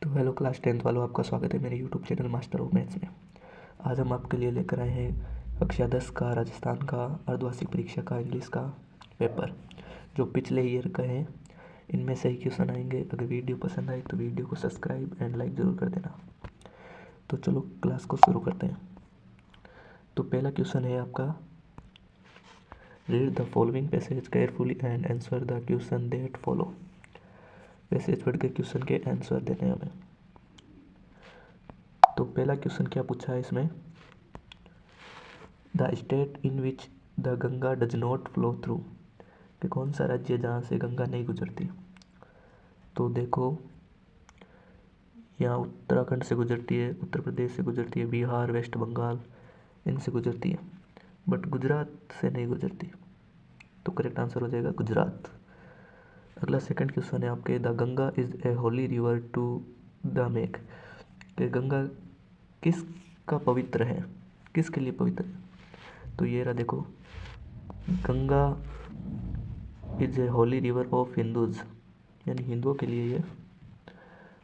तो hello class 10th वालों, आपका स्वागत है मेरे YouTube channel master of maths में। आज हम आपके लिए लेकर आए हैं कक्षा 10 का राजस्थान का अर्धवार्षिक परीक्षा का इंग्लिश का पेपर, जो पिछले ईयर का है। इनमें सही क्वेश्चन आएंगे। अगर वीडियो पसंद आए तो वीडियो को सब्सक्राइब एंड लाइक ज़रूर कर देना। तो चलो क्लास को शुरू करते हैं। तो पहला क्वेश्चन है आपका, read the following passage carefully and answer the question that follow. Passage पढ़ के क्वेश्चन के आंसर देने हैं हमें। तो पहला क्वेश्चन क्या पूछा है इसमें, the state in which the Ganga does not flow through, कि कौन सा राज्य जहाँ से गंगा नहीं गुजरती। तो देखो, यहाँ उत्तराखंड से गुजरती है, उत्तर प्रदेश से गुजरती है, बिहार, वेस्ट बंगाल इनसे गुजरती है, बट गुजरात से नहीं गुजरती। तो करेक्ट आंसर हो जाएगा गुजरात। अगला सेकंड क्वेश्चन है आपके, the Ganga is a holy river to the make, कि गंगा किसका पवित्र है, किसके लिए पवित्र है। तो ये रहा, देखो, Ganga is a holy river of Hindus, यानी हिंदुओं के लिए ये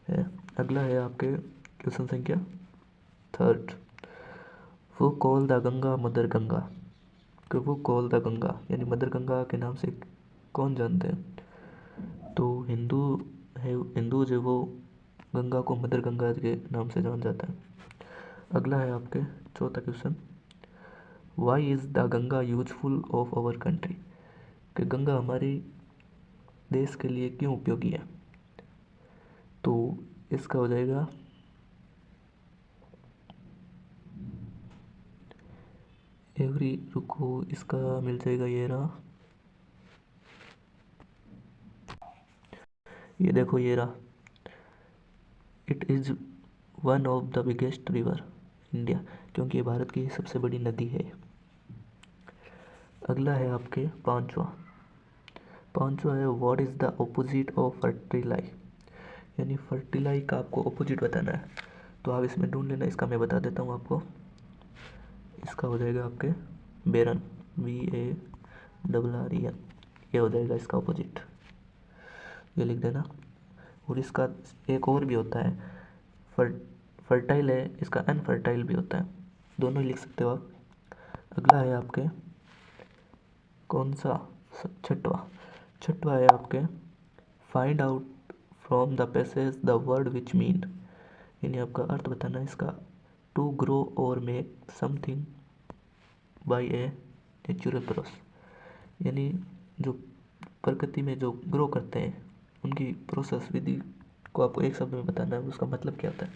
है। अगला है आपके क्वेश्चन संख्या थर्ड, वो call the Ganga mother Ganga, कि वो कॉल द गंगा यानी मदर गंगा के नाम से कौन जानते हैं। तो हिंदू है, हिंदू जो वो गंगा को मदर गंगा के नाम से जान जाता है। अगला है आपके चौथा question, why is the Ganga useful of our country, कि गंगा हमारी देश के लिए क्यों उपयोगी है। तो इसका हो जाएगा एवरी, रुको, इसका मिल जाएगा, ये रहा, ये देखो, ये रहा, it is one of the biggest river India, क्योंकि ये भारत की सबसे बड़ी नदी है। अगला है आपके पांचवा है, what is the opposite of fertile, यानी फर्टिलाई का आपको ऑपोजिट बताना है। तो आप इसमें ढूंढ लेना, इसका मैं बता देता हूँ आपको। इसका हो जाएगा आपके बेरन, BARREN, ये हो जाएगा इसका ऑपोजिट, ये लिख देना। और इसका एक और भी होता है, फर्टाइल है, इसका अनफर्टाइल भी होता है, दोनों ही लिख सकते हो आप। अगला है आपके कौन सा, छठवा है आपके, find out from the passage the word which mean, यानी आपका अर्थ बताना है इसका। टू ग्रो और make something bye a natural process, यानी जो प्रकृति में जो ग्रो करते हैं उनकी प्रोसेस विधि को आपको एक शब्द में बताना है, उसका मतलब क्या होता है।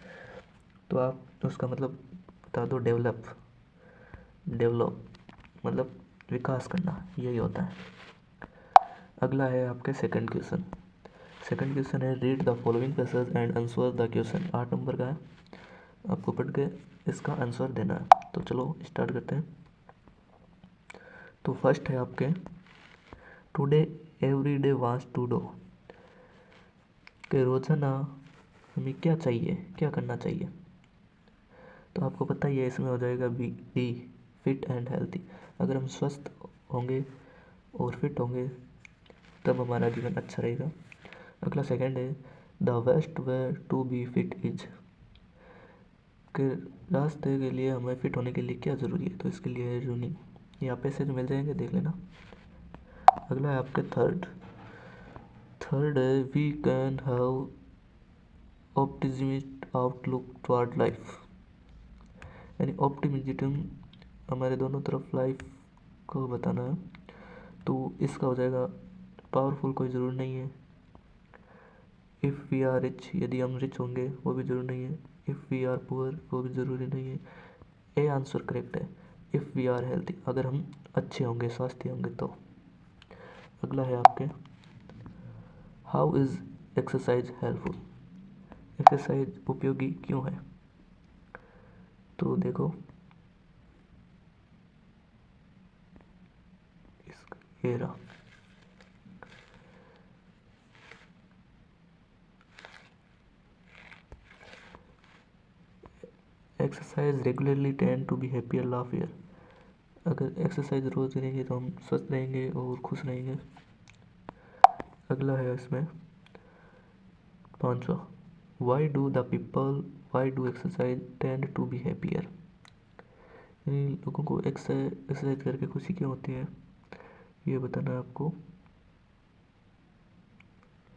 तो आप उसका मतलब बता दो, डेवलप मतलब विकास करना, यही होता है। अगला है आपके सेकंड क्वेश्चन है, read the following passage and answer the question. 8 number का है, आपको पढ़ के इसका आंसर देना है। तो चलो स्टार्ट करते हैं। तो फर्स्ट है आपके, today every day wants to do, कि रोज़ाना हमें क्या चाहिए, क्या करना चाहिए। तो आपको पता ही है, इसमें हो जाएगा बी फिट एंड हेल्थी। अगर हम स्वस्थ होंगे और फिट होंगे तब हमारा जीवन अच्छा रहेगा। अगला सेकंड है, the best way to be fit is, के रास्ते के लिए हमें फिट होने के लिए क्या ज़रूरी है। तो इसके लिए है रनिंग, यहाँ पैसे जो मिल जाएंगे, देख लेना। अगला है आपके थर्ड है, we can have optimist outlook toward life, यानी ऑप्टिमिज्म हमारे दोनों तरफ लाइफ को बताना है। तो इसका हो जाएगा, पावरफुल कोई ज़रूरी नहीं है। इफ़ वी आर रिच, यदि हम रिच होंगे वो भी ज़रूरी नहीं है। इफ़ वी आर पुअर, वो भी ज़रूरी नहीं है। ए आंसर करेक्ट है। इफ़ वी आर हेल्थी, अगर हम अच्छे होंगे, स्वास्थ्य होंगे तो। अगला है आपके, how is exercise helpful, exercise उपयोगी क्यों है। तो देखो, ये रहा, exercise regularly tend to be happier healthier, अगर एक्सरसाइज रोज़ करेंगे तो हम स्वस्थ रहेंगे और खुश रहेंगे। अगला है इसमें पांचवा, why do exercise tend to be happier, यानी लोगों को एक्सरसाइज करके खुशी क्यों होती है, ये बताना है आपको।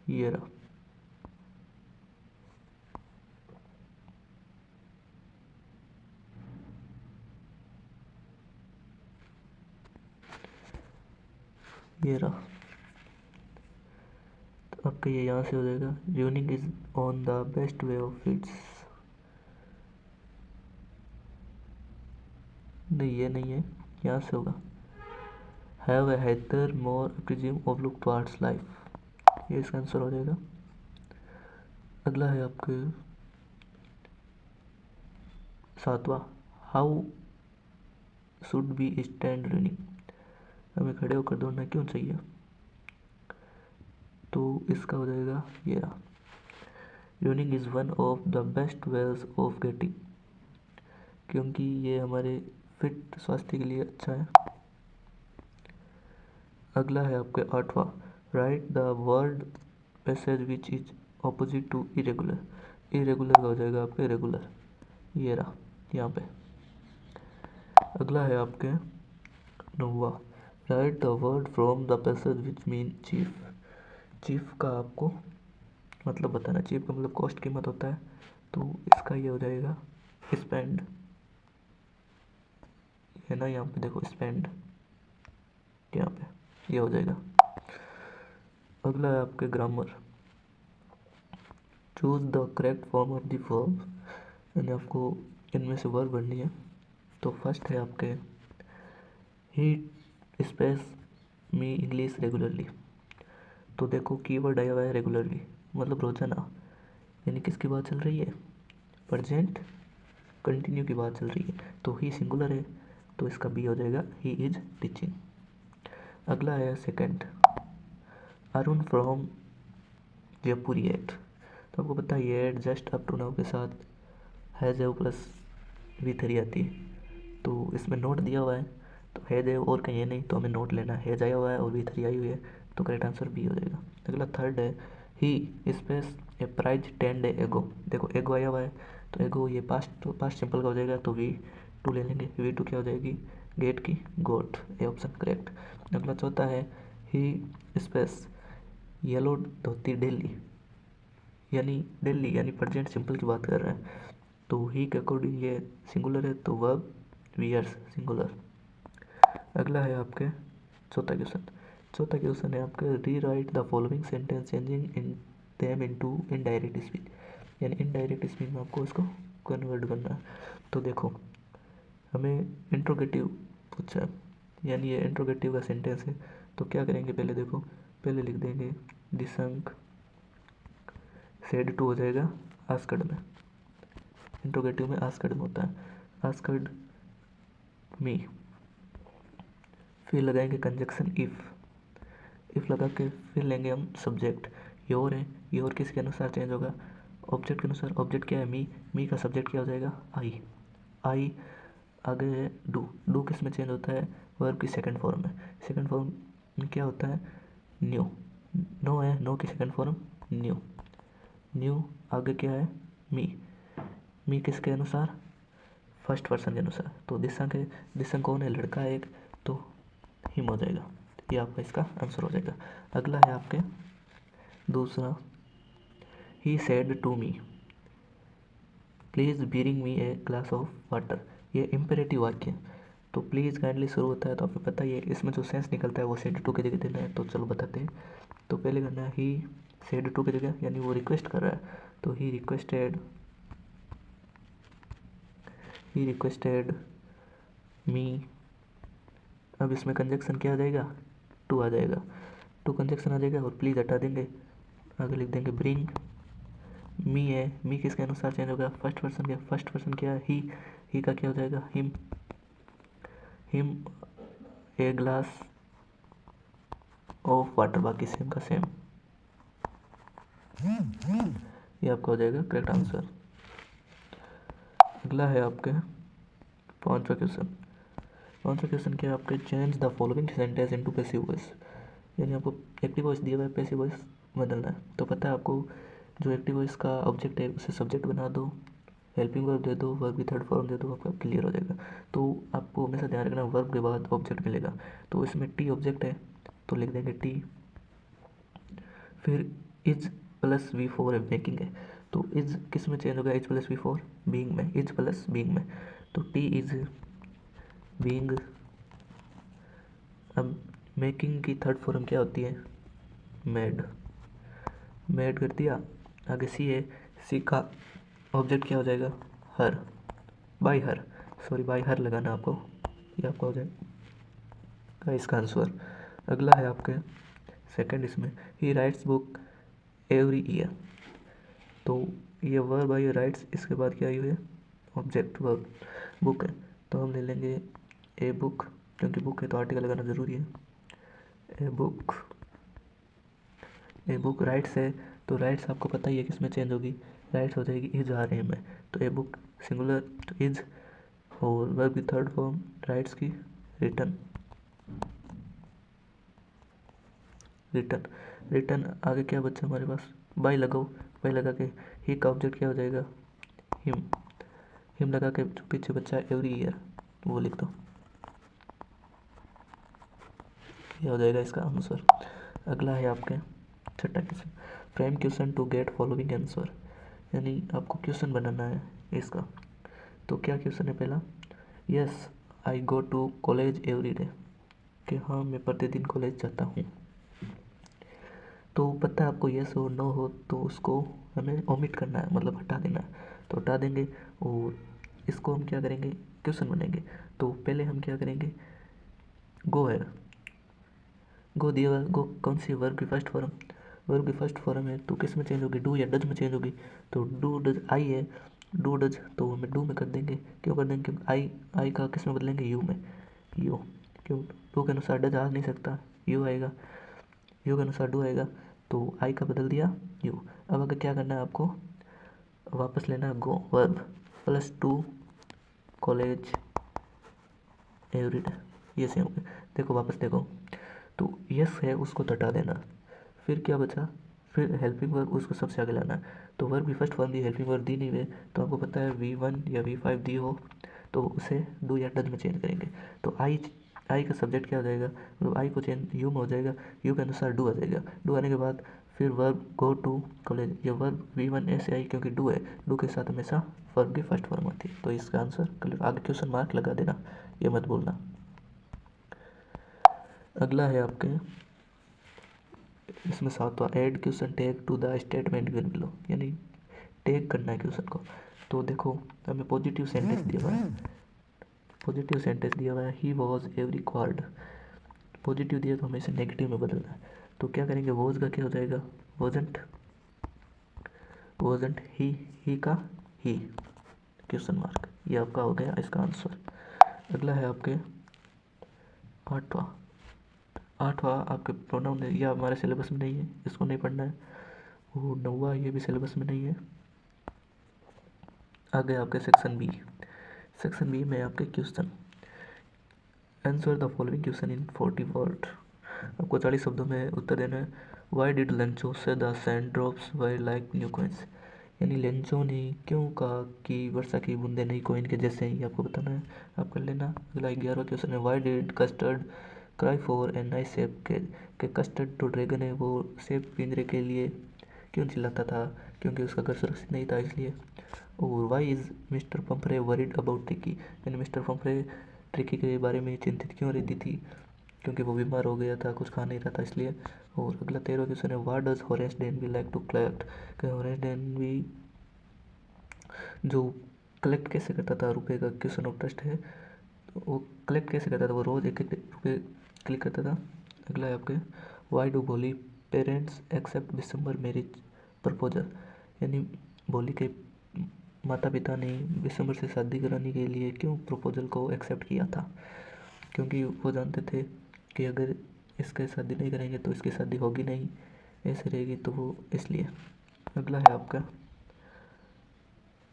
ये रहा, ये रहा। तो आपका ये यहाँ से हो जाएगा, running is on the best way of its, नहीं ये नहीं है, यहाँ से होगा, have a healthier more presume of look towards life, ये इसका आंसर हो जाएगा। अगला है आपके 7वां, how should be stand running, हमें खड़े होकर दौड़ना क्यों चाहिए, तो इसका हो जाएगा ये रहा, running is one of the best ways of getting, क्योंकि ये हमारे फिट स्वास्थ्य के लिए अच्छा है। अगला है आपके 8वां, write the word passage which is opposite to irregular, irregular का हो जाएगा आपके रेगुलर, ये रहा यहाँ पे। अगला है आपके 9वां, write the word from the passage which mean chief, chief का आपको मतलब बताना, चीफ का मतलब कॉस्ट कीमत होता है, तो इसका ये हो जाएगा स्पेंड, है ना, यहाँ पे देखो स्पेंड, यहाँ पे ये हो जाएगा। अगला है आपके grammar, choose the correct form of the verb, यानी आपको इनमें से वर्ब बननी है। तो फर्स्ट है आपके ही स्पेस मी इंग्लिश रेगुलरली, तो देखो कीवर्ड आया हुआ है रेगुलरली, मतलब रोजाना, यानी किसकी बात चल रही है, प्रेजेंट कंटिन्यू की बात चल रही है, तो ही सिंगुलर है, तो इसका बी हो जाएगा, ही इज टीचिंग। अगला है second, Arun from Jaipur ate, तो आपको पता है ये ate just up to now के साथ हैज़ एव प्लस V3 आती है, तो इसमें नोट दिया हुआ है, तो हैज़ एव और कहीं है नहीं, तो हमें नोट लेना है, हैज़ आया हुआ है और V3 आई हुई है, तो करेक्ट आंसर बी हो जाएगा। अगला थर्ड है, ही स्पेस ए प्राइज 10 डे एगो, देखो एगो आया हुआ है, तो एगो ये पास्ट सिंपल का हो जाएगा, तो V2 ले लेंगे, V2 क्या हो जाएगी, गेट की गोट, ए ऑप्शन करेक्ट। अगला चौथा है, ही स्पेस येलो धोती डेली, यानी प्रेजेंट सिंपल की बात कर रहे हैं, तो ही के अकॉर्डिंग ये सिंगुलर है, तो वर्ब वियर्स सिंगुलर। अगला है आपके चौथा क्वेश्चन है आपके, री right the following sentence changing in them into indirect speech, यानी इनडायरेक्ट स्पीच में आपको इसको कन्वर्ट करना है। तो देखो हमें इंट्रोगेटिव पूछा है, यानी ये इंट्रोगेटिव का सेंटेंस है, तो क्या करेंगे, पहले देखो, पहले लिख देंगे दिशंक सेड टू हो जाएगा आस्कड में, इंट्रोगेटिव में आस्कड में होता है, आस्कड मी, फिर लगाएंगे कंजक्शन इफ़ लगा के फिर लेंगे हम सब्जेक्ट, योर है, योर किसके अनुसार चेंज होगा, ऑब्जेक्ट के अनुसार, ऑब्जेक्ट क्या है मी का सब्जेक्ट क्या हो जाएगा आई, आगे है डू किस में चेंज होता है, वर्ब की सेकंड फॉर्म में, सेकंड फॉर्म में क्या होता है, न्यू, नो है, नो की सेकंड फॉर्म न्यू, आगे क्या है मी किसके अनुसार, फर्स्ट पर्सन के अनुसार, तो दिशा कौन है, लड़का है एक, तो हिम हो जाएगा, ये आपका इसका आंसर हो जाएगा। अगला है आपके दूसरा, he said to me please bring me a glass of water, ये इम्पेरेटिव वाक्य है, तो प्लीज़ काइंडली शुरू होता है, तो आपको पता ही है इसमें जो सेंस निकलता है वो सेड टू की जगह देना है, तो चलो बताते हैं। तो पहले करना है ही सेड टू की जगह, यानी वो रिक्वेस्ट कर रहा है, तो ही रिक्वेस्टेड मी, अब इसमें कंजक्शन क्या आ जाएगा, टू आ जाएगा, टू कंजक्शन आ जाएगा, और प्लीज़ हटा देंगे, आगे लिख देंगे ब्रिंग, मी है, मी किसके अनुसार चेंज होगा, फर्स्ट पर्सन क्या है, ही का क्या हो जाएगा, him a glass of water, बाकी सेम का सेम, ये आपका हो जाएगा करेक्ट आंसर। अगला है आपके पांचवा क्वेश्चन क्या है आपके, change the following sentence into passive voice, यानी आपको एक्टिव वॉइस दिया हुआ है, पैसिव वॉइस बदलना है, तो पता है आपको जो एक्टिव वॉइस का ऑब्जेक्ट है उसे सब्जेक्ट बना दो, हेल्पिंग वर्ब दे दो, वर्ब की थर्ड फॉर्म दे दो, आपका क्लियर हो जाएगा। तो आपको हमेशा ध्यान रखना वर्ब के बाद ऑब्जेक्ट मिलेगा। तो इसमें टी ऑब्जेक्ट है तो लिख देंगे टी। फिर इज प्लस वी फोर है, मेकिंग है, तो इज किस में चेंज होगा, is plus V four being में, इज प्लस बींग में, तो टी इज बींग। अब मेकिंग की थर्ड फॉर्म क्या होती है, मेड, मेड कर दिया। आगे सी है, सी का ऑब्जेक्ट क्या हो जाएगा, her, by her, sorry by her लगाना आपको, ये आपका हो जाएगा इसका आंसर। अगला है आपके सेकंड, इसमें ही राइट्स बुक एवरी ईयर, तो ये वर्ब आई राइट्स, इसके बाद क्या आई हुई है, ऑब्जेक्ट वर्ब बुक है, तो हम ले लेंगे ए बुक, क्योंकि बुक है तो आर्टिकल लगाना ज़रूरी है। A book, a book rights है, तो राइट्स आपको पता ही है किस में चेंज होगी, राइट्स हो जाएगी इज आर ए में, तो ए बुक सिंगुलर तो इज, और वर्ब की थर्ड फॉर्म राइट्स की रिटन, रिटन, रिटन। आगे क्या बच्चा हमारे पास, बाय लगाओ, बाय लगा के ही का ऑब्जेक्ट क्या हो जाएगा, हिम, हिम लगा के जो पीछे बच्चा है एवरी ईयर वो लिख दो, ये हो जाएगा इसका आंसर। अगला है आपके छठा question, frame question to get following answer, यानी आपको क्वेश्चन बनाना है इसका। तो क्या क्वेश्चन है पहला, yes I go to college every day, कि हाँ मैं प्रतिदिन कॉलेज जाता हूँ। तो पता है आपको यस हो नो हो तो उसको हमें ओमिट करना है, मतलब हटा देना है, तो हटा देंगे और इसको हम क्या करेंगे, क्वेश्चन बनेंगे। तो पहले हम क्या करेंगे, गो है, गो दिया हुआ, गो कौन सी वर्ब की फर्स्ट फॉर्म, वर्ब की फर्स्ट फॉर्म है तो किस में चेंज होगी, डू या डज में चेंज होगी, तो डू डज आई है, डू डज तो हमें डू में कर देंगे, क्यों कर देंगे, आई, आई का किस में बदलेंगे, यू में, यू, क्यों डू के अनुसार डज आ नहीं सकता, यू आएगा, यू के अनुसार डू आएगा, तो आई का बदल दिया यू। अब अगर क्या करना है आपको, वापस लेना है go verb plus to college every day, ये सेम हो गया। देखो वापस देखो, तो यस है उसको हटा देना, फिर क्या बचा, फिर हेल्पिंग वर्ब उसको सबसे आगे लाना। तो वर्ब की फर्स्ट फॉर्म दी, हेल्पिंग वर्ब दी नहीं हुई, तो आपको पता है V1 या V5 दी हो तो उसे डू या डज में चेंज करेंगे। तो आई का सब्जेक्ट क्या हो जाएगा, मतलब आई को चेंज यू में हो जाएगा, यू के अनुसार डू आ जाएगा, डू आने के बाद फिर वर्ब गो टू कॉलेज, ये वर्ब V1 ऐसे आई क्योंकि डू है, डू के साथ हमेशा वर्ब की फर्स्ट फॉर्म आती है, तो इसका आंसर आगे क्वेश्चन मार्क लगा देना, ये मत भूलना। अगला है आपके इसमें सातवां, add question tag to the statement given below, यानी टैग करना है क्वेश्चन को। तो देखो हमें पॉजिटिव सेंटेंस दिया हुआ है, पॉजिटिव सेंटेंस दिया हुआ है, he was every chord, positive दिया तो हमें इसे नेगेटिव में बदलना है, तो क्या करेंगे, वॉज का क्या हो जाएगा, वॉजंट, वॉजंट ही का ही, क्वेश्चन मार्क, ये आपका हो गया इसका आंसर। अगला है आपके आठवां, आठवां आपके प्रोनाउन है, यह हमारे सिलेबस में नहीं है, इसको नहीं पढ़ना है। वो नौवां, ये भी सिलेबस में नहीं है। आगे आपके सेक्शन बी, सेक्शन बी में आपके question, answer the following question in 40 word, आपको 40 शब्दों में उत्तर देना है। वाई डिड लेंचो से the sand drops were like new coins, यानी लेंचो ने क्यों कहा कि वर्षा की बूंदे नई कॉइन के जैसे ही, आपको बताना है, आप कर लेना। अगला 11वां क्वेश्चन है, why did custard cry for a nice shape, के कस्टर्ड जो ड्रैगन है वो सेब पिंजरे के लिए क्यों चिल्लाता था, क्योंकि उसका घर सुरक्षित नहीं था इसलिए। और why is mister Pumphrey worried about Tricki, यानी मिस्टर पंफरे ट्रिकी के बारे में चिंतित क्यों रहती थी, क्योंकि वो बीमार हो गया था, कुछ खा नहीं रहा था इसलिए। और अगला 13वां क्वेश्चन है, what does Horace Danby like to collect, कि हॉरेस डेनवी जो कलेक्ट कैसे करता था, रुपए का क्वेश्चन ऑफ ट्रस्ट है, तो वो कलेक्ट कैसे करता था, वो रोज़ एक एक रुपये क्लिक करता था। अगला है आपके, वाई डू भोली पेरेंट्स एक्सेप्ट दिसंबर मैरिज प्रपोजल, यानी भोली के माता पिता ने दिसंबर से शादी कराने के लिए क्यों प्रपोजल को एक्सेप्ट किया था, क्योंकि वो जानते थे कि अगर इसके शादी नहीं करेंगे तो इसकी शादी होगी नहीं, ऐसे रहेगी, तो वो इसलिए। अगला है आपका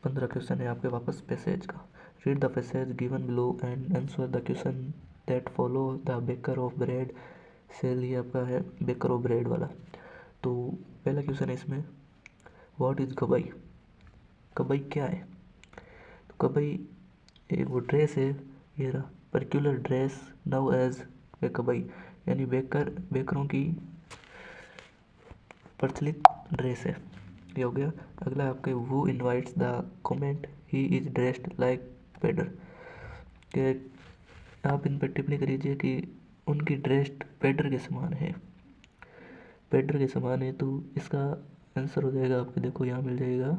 15 क्वेश्चन है आपके वापस पैसेज का, read the passage given below and answer the question that follow the baker of bread sell, ये आपका है बेकर ऑफ ब्रेड वाला। तो पहला क्वेश्चन है इसमें, व्हाट इज कबई? कबई क्या है? तो कबई एक वो ड्रेस है, ये रहा, percula dress now as a कबई, यानी बेकरों की प्रचलित ड्रेस है। ये हो गया। अगला आपके वो invites the comment he is dressed like peddler, के आप इन पर टिप्पणी करिए कि उनकी ड्रेस पेडर के समान है। पेडर के समान है तो इसका आंसर हो जाएगा आपके, देखो यहाँ मिल जाएगा,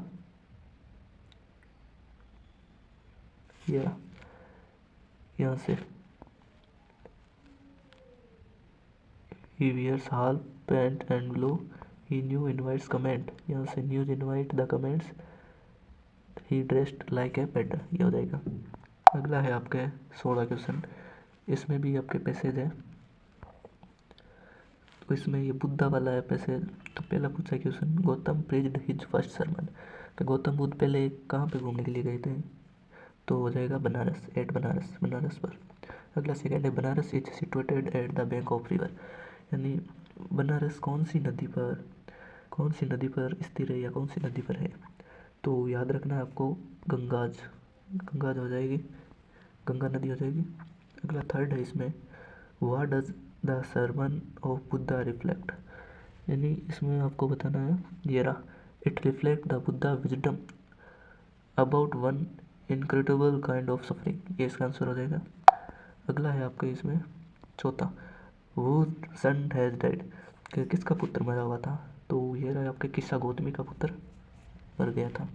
या यहाँ से he wears half pant and below he new invites comment, यहाँ से news invite the comments he dressed like a peddler, ये हो जाएगा। अगला है आपके 16 क्वेश्चन, इसमें भी आपके पैसेज है। तो इसमें ये बुद्धा वाला है पैसेज। तो पहला पूछा question, Gautam preached his first sermon, तो गौतम बुद्ध पहले कहाँ पे घूमने के लिए गए थे? तो हो जाएगा बनारस, एट बनारस, बनारस पर। अगला सेकंड है, Banaras is situated at the bank of river, यानी बनारस कौन सी नदी पर स्थिर है या कौन सी नदी पर है? तो याद रखना है आपको, गंगाज हो जाएगी, गंगा नदी हो जाएगी। अगला थर्ड है इसमें, what does the sermon of Buddha reflect, यानी इसमें आपको बताना है, ये रहा, it reflect the Buddha wisdom about one incredible kind of suffering, ये इसका आंसर हो जाएगा। अगला है आपके इसमें चौथा, वो सन हैज डाइड, कि किसका पुत्र मरा हुआ था? तो ये रहा आपके किस्सा गौतमी का पुत्र मर गया था।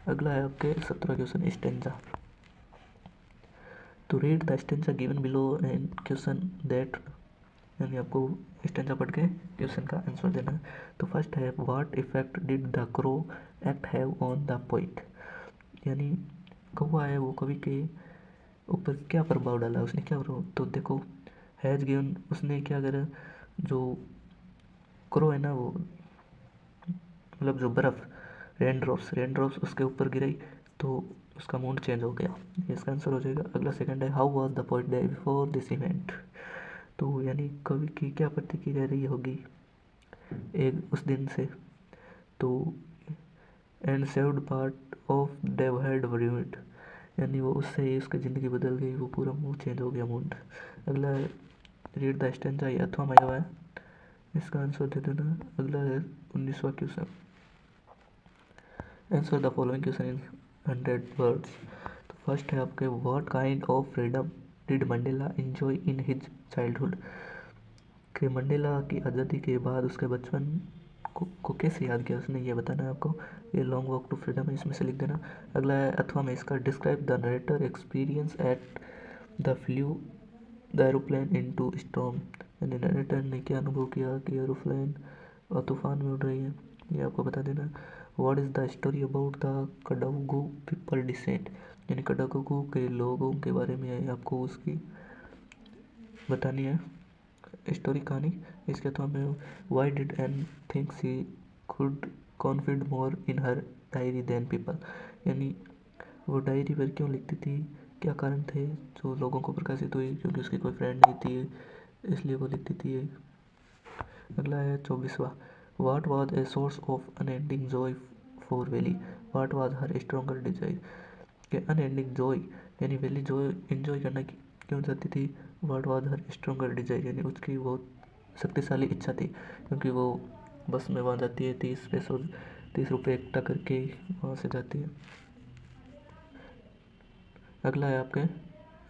अगला है आपके 17 क्वेश्चन, स्टेंजा, तो read the stanza given below and question that, यानी आपको स्टेंजा पढ़ के क्वेश्चन का आंसर देना है। तो फर्स्ट है, what effect did the crow act have on the poet, यानी कौवा है वो कवि के ऊपर क्या प्रभाव डाला, उसने क्या प्रभाव? तो देखो, हैज गिवन, उसने क्या करा, जो क्रो है ना वो, मतलब जो बर्फ़, रेन ड्रॉप्स उसके ऊपर गिरी तो उसका मूड चेंज हो गया, ये इसका आंसर हो जाएगा। अगला सेकंड है, how was the poet day before this event, तो यानी कवि की क्या प्रतिक्रिया रही होगी एक उस दिन से? तो and saved part of Dave had worried, यानी वो उससे ही उसकी ज़िंदगी बदल गई, वो पूरा मूड चेंज हो गया मूड। अगला है, रीड द स्टेंजा, ये अथवा में आया हुआ है, इसका आंसर दे देना। अगला है 19वां question, answer the following question in 100 words. तो फर्स्ट है आपके, what kind of freedom did Mandela enjoy in his childhood, कि मंडेला की आज़ादी के बाद उसके बचपन को कैसे याद किया उसने, ये बताना है आपको। ये लॉन्ग वॉक टू फ्रीडम है, इसमें से लिख देना। अगला है अथवा में इसका, describe the narrator experience at the flew the aeroplane into storm, यानी नरेटर ने क्या अनुभव किया कि एरोप्लेन और तूफान में उड़ रही है, ये आपको बता देना। What is the story about the Kodagu people descent, यानी कडागू के लोगों के बारे में आपको उसकी बतानी है स्टोरी, कहानी। इसके अथवा में, why did Anne think she could confide more in her diary than people, यानी वो डायरी पर क्यों लिखती थी, क्या कारण थे जो लोगों को प्रकाशित हुई, क्योंकि उसकी कोई फ्रेंड नहीं थी इसलिए वो लिखती थी। अगला है 24वां, what was a source of unending joy for Valli, what was her stronger desire, कि अनएंडिंग जॉय, यानी वैली जॉय एंजॉय करना क्यों चाहती थी? What was her stronger desire, यानी उसकी बहुत शक्तिशाली इच्छा थी, क्योंकि वो बस में वहाँ जाती है, 30 रुपये इकट्ठा करके वहाँ से जाती है। अगला है आपके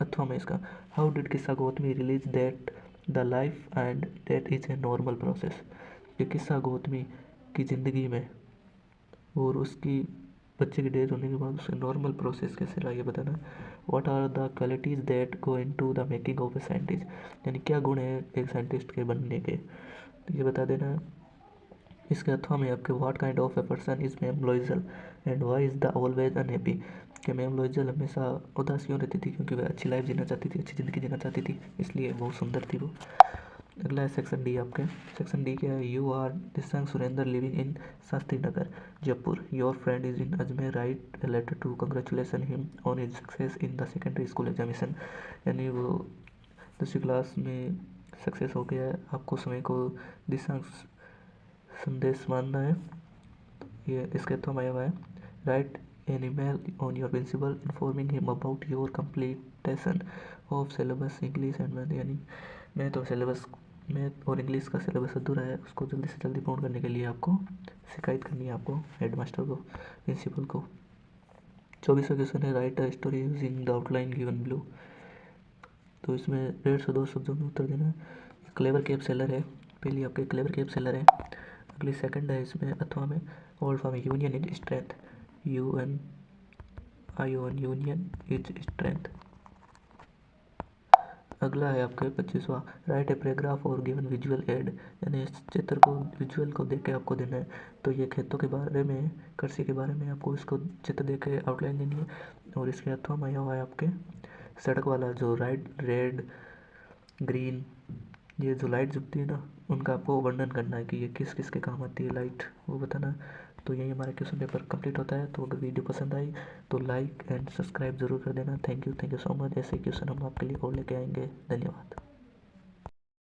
अथवा में इसका, हाउ डिड किस्सा Gautami release that the life and death is a normal process, कि किस्सा गौतमी की ज़िंदगी में और उसकी बच्चे की डेथ होने के बाद उसका नॉर्मल प्रोसेस कैसे रहा, ये बताना। What are the qualities that go into the making of a scientist, यानी क्या गुण है एक साइंटिस्ट के बनने के, तो ये बता देना। इसके अथवा में आपके, what kind of a person is ma'am Loisel and why is the always unhappy, कि मैम लॉइजल हमेशा उदास क्यों रहती थी, क्योंकि वह अच्छी लाइफ जीना चाहती थी, अच्छी ज़िंदगी जीना चाहती थी, इसलिए बहुत सुंदर थी वो। अगला है सेक्शन डी आपके, सेक्शन डी क्या है, यू आर दिसंग Surendra living in Shastri Nagar Jaipur, your friend is in Ajmer, write a letter to congratulation him on his success in the secondary school examination, यानी वो 10वीं क्लास में सक्सेस हो गया है, आपको समय को दिशा संदेश मानना है, ये इसके अथवा आया हुआ है, write an email on your principal informing him about your completion of syllabus English and math. यानी मैथ और सिलेबस, मैथ और इंग्लिश का सिलेबस अधूरा है, उसको जल्दी से जल्दी पूर्ण करने के लिए आपको शिकायत करनी है, आपको हेडमास्टर को, प्रिंसिपल को। 24वां क्वेश्चन है, right a story using the outline given below. तो इसमें 150 से 200 शब्दों में उत्तर देना है। क्लेवर कैप सेलर है, पहली आपके क्लेवर कैप सेलर है। अगली सेकंड है इसमें अथवा में old form union is strength, UN union is strength. अगला है आपके 25वां, राइट ए पैराग्राफ और गिवन विजुअल एड। यानी इस चित्र को, विजुअल को देख के आपको देना है। तो ये खेतों के बारे में, कृषि के बारे में आपको इसको चित्र देख के आउटलाइन देनी है। और इसके अथवा में आया हुआ है आपके सड़क वाला, जो राइट रेड ग्रीन, ये जो लाइट जलती है ना, उनका आपको वर्णन करना है कि ये किस किस के काम आती है लाइट, वो बताना। तो यही हमारा क्वेश्चन पेपर कंप्लीट होता है। तो अगर वीडियो पसंद आई तो लाइक एंड सब्सक्राइब जरूर कर देना। Thank you so much. ऐसे क्वेश्चन हम आपके लिए और लेके आएंगे। धन्यवाद।